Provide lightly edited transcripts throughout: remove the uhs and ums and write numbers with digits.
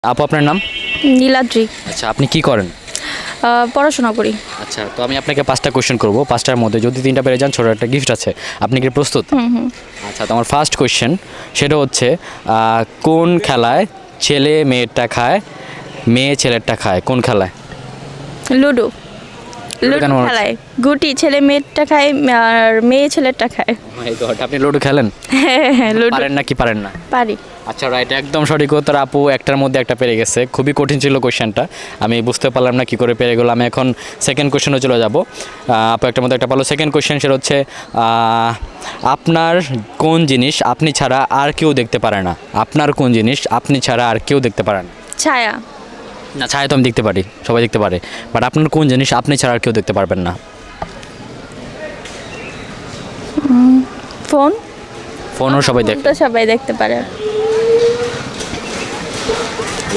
আপু আপনার নাম? নীলাদ্রি। আচ্ছা, আপনি কি করেন? পড়াশোনা করি। আচ্ছা, তো আমি আপনাকে 5টা কোয়েশ্চেন করব। 5টার মধ্যে যদি 3টা পেরে যান ছোট একটা গিফট আছে। আপনি কি প্রস্তুত? আচ্ছা, তো আমার ফার্স্ট কোয়েশ্চেন সেটা হচ্ছে কোন খেলায় ছেলে মেয়েরটা খায়, মেয়ে ছেলেরটা খায়? কোন খেলায়? লুডো। লুডো কেন মনে হচ্ছে? খেলায় গুটি ছেলে মেয়েরটা খায় আর মেয়ে ছেলেরটা খায়। মাই গড, আপনি লুডো খেলেন? হ্যাঁ, লুডো পারেন নাকি পারেন না? পারি। আচ্ছা, রাইট, একদম সঠিক উত্তর। আপু একটার মধ্যে একটা পেরে গেছে। খুবই কঠিন ছিল কোয়েশ্চেনটা, আমি বুঝতে পারলাম না কী করে পেরে গেলো। আমি এখন সেকেন্ড কোয়েশ্চেনে চলে যাব। আপু একটার মধ্যে একটা পারলো। সেকেন্ড কোয়েশ্চেন সেটা হচ্ছে আপনার কোন জিনিস আপনি ছাড়া আর কেউ দেখতে পারে না? আপনার কোন জিনিস আপনি ছাড়া আর কেউ দেখতে পারে না? ছায়া। না, ছায়া তো আমি দেখতে পারি, সবাই দেখতে পারে, বাট আপনার কোন জিনিস আপনি ছাড়া আর কেউ দেখতে পারবেন না? ফোন। ফোনও সবাই দেখে। তো সবাই দেখতে পারে।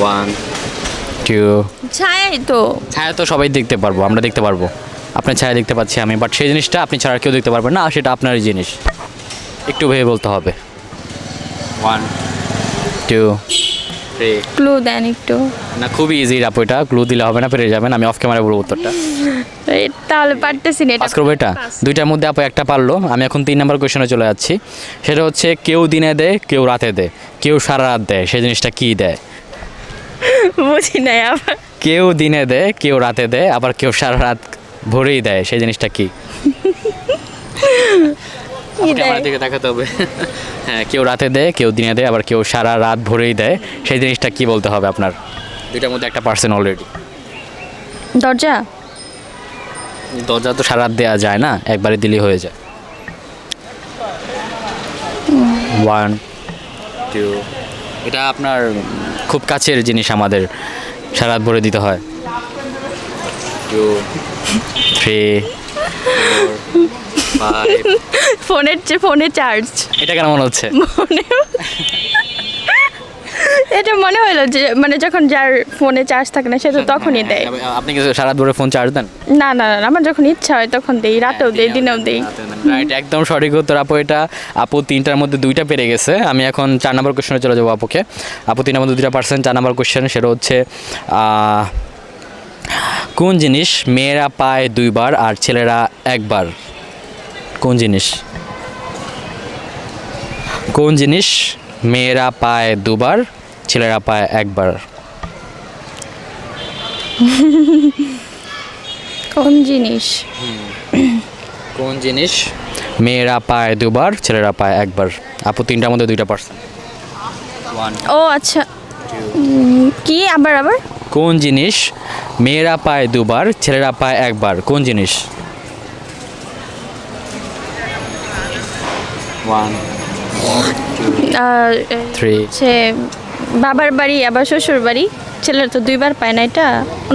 1 2 ছায়াই তো। ছায়া তো সবাই দেখতে পারবো, আমরা দেখতে পারবো। আপনার ছায়া দেখতে পাচ্ছি আমি, বাট সেই জিনিসটা আপনি ছাড়া আর কেউ দেখতে পারবেন না, আর সেটা আপনারই জিনিস। একটু ভেবে বলতে হবে। 1 2 3। ক্লু দেন একটু। না, খুবই ইজি আপু, এটা ক্লু দিলে হবে না, পেরে যাবেন। আমি অফ ক্যামেরা বলবো উত্তরটা। তাহলে পারতেছি না এটা। পাস করবো এটা? দুইটার মধ্যে আপু একটা পারলো। আমি এখন 3 নম্বর কোয়েশ্চনে চলে যাচ্ছি। সেটা হচ্ছে কেউ দিনে দেয়, কেউ রাতে দেয়, কেউ সারা রাত দেয়, সেই জিনিসটা কী দেয়? বুঝি নাই আবার। কেউ দিনে দেয়, কেউ রাতে দেয়, আবার কেউ সারা রাত ভরেই দেয়, সেই জিনিসটা কি? কি দেয়? ক্যামেরার দিকে তাকাতে হবে। হ্যাঁ, কেউ রাতে দেয়, কেউ দিনে দেয়, আবার কেউ সারা রাত ভরেই দেয়, সেই জিনিসটা কি বলতে হবে আপনার? দুইটার মধ্যে একটা পার্সেন অলরেডি। দরজা। দরজা তো সারা রাত দেওয়া যায় না, একবারে দিলেই হয়ে যায়। 1 2। এটা আপনার খুব কাছের জিনিস, আমাদের সারা রাত ভরে দিতে হয়। 2 3 4 5। ফোনের চার্জ। এটা কেন মনে হচ্ছে? মনে এটা মনে হলো যে মানে যখন যার ফোনে চার্জ থাকে না সে তো তখনই দেয়। আপনি কি সারা রাত ভরে ফোন চার্জ দেন? না না না, আমার যখন ইচ্ছা হয় তখন দেই, রাতেও দেই, দিনেও দেই। রাইট, একদম সঠিক উত্তর আপু। এটা আপু 3টার মধ্যে 2টা পেরে গেছে। আমি এখন 4 নম্বর কোশ্চেনে চলে যাবো আপুকে। আপু 3টার মধ্যে 2টা পার্সেন্ট। 4 নম্বর কোশ্চেন সেটা হচ্ছে কোন জিনিস মেয়েরা পায় 2বার আর ছেলেরা 1বার? কোন জিনিস? কোন জিনিস মেয়েরা পায় 2বার, ছেলেরা পায় 1বার? কোন জিনিস? কোন জিনিস মেয়েরা পায় 2বার, ছেলেরা পায় 1বার? আপু 3টার মধ্যে 2টা পার্সেন্ট। 1 ও আচ্ছা, কি আবার আবার? কোন জিনিস মেয়েরা পায় 2বার, ছেলেরা পায় 1বার? কোন জিনিস? 1 3 সে বাবার বাড়ি আবার শ্বশুর বাড়ি, ছেলেরা তো 2বার পায় না, এটা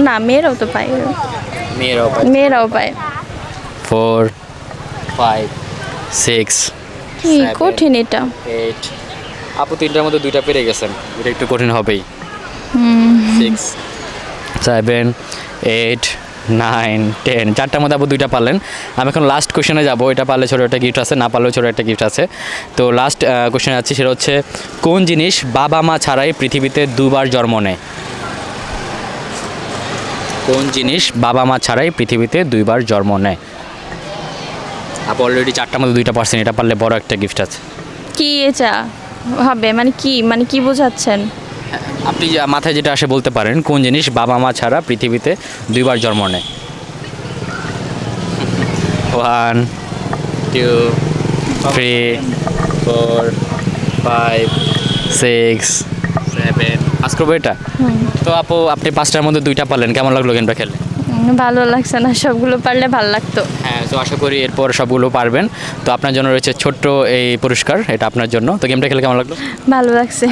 না মেয়েরাও তো পায়, মেয়েরাও পায়। মেয়েরাও পায়। 4 5 6 কি কঠিন এটা। 8। আপু 3টার মধ্যে 2টা পেরে গেছেন, এটা একটু কঠিন হবেই। 6 7 8 9 10। 4টার মধ্যে আপু 2টা পারলেন। আমি এখন লাস্ট কোশ্চেনে যাবো। এটা পারলে ছোটো একটা গিফট আছে, না পারলেও ছোটো একটা গিফট আছে। তো লাস্ট কোশ্চেনে যাচ্ছি, সেটা হচ্ছে কোন জিনিস বাবা মা ছাড়াই পৃথিবীতে 2বার জন্ম নেয়? কোন জিনিস বাবা মা ছাড়াই পৃথিবীতে 2বার জন্ম নেয়? আপু অলরেডি 4টার মধ্যে 2টা পারছেন, এটা পারলে বড় একটা গিফট আছে। কি এটা হবে মানে কি বোঝাচ্ছেন? আপনি মাথায় যেটা আসে বলতে পারেন, কোন জিনিস বাবা মা ছাড়া পৃথিবীতে 2বার জন্ম নেয়? 1 2 3 4 5 6 7। পাস করবো এটা? তো আপু আপনি 5টার মধ্যে 2টা পারলেন, কেমন লাগলো গেমটা খেলে? ভালো লাগছে না, সবগুলো পারলে ভালো লাগতো। হ্যাঁ, তো আশা করি এরপর সবগুলো পারবেন। তো আপনার জন্য রয়েছে ছোট্ট এই পুরস্কার, এটা আপনার জন্য। তো গেমটা খেলে কেমন লাগলো? ভালো লাগছে।